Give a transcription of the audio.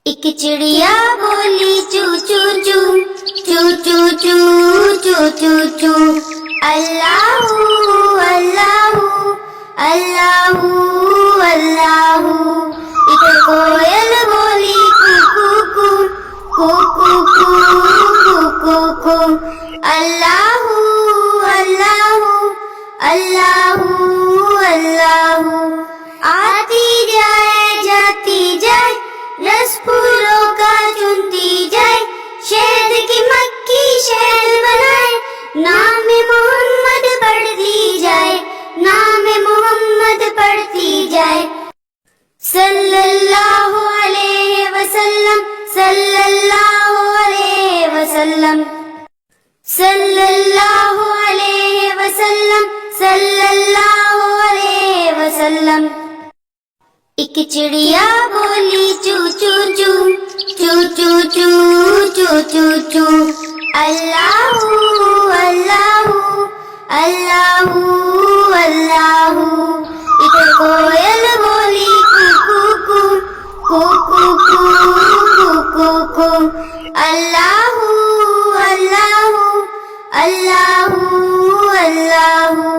ایک چڑیا بولی چو چو چو چو چو چو چو چو چو اللہ اللہ اللہ اللہ۔ ایک کوئل بولی کو کو کو کو کو کو کو کو اللہ اللہ اللہ اللہ۔ آتی جائے جاتی جائے رس پھولوں کا چنتی جائے، شہد کی مکھی شہد بنائے، نام محمد پڑھتی جائے، نام محمد پڑھتی جائے۔ صلی اللہ علیہ وسلم صلی اللہ علیہ وسلم صلی اللہ علیہ وسلم صلی اللہ علیہ وسلم۔ ایک چڑیا بولی چو چو چو چو چو چو چو چو چو اللہ اللہ اللہ اللہ۔ ایک کوئل بولی کو کو کو کو کو کو کو کو اللہ اللہ اللہ اللہ۔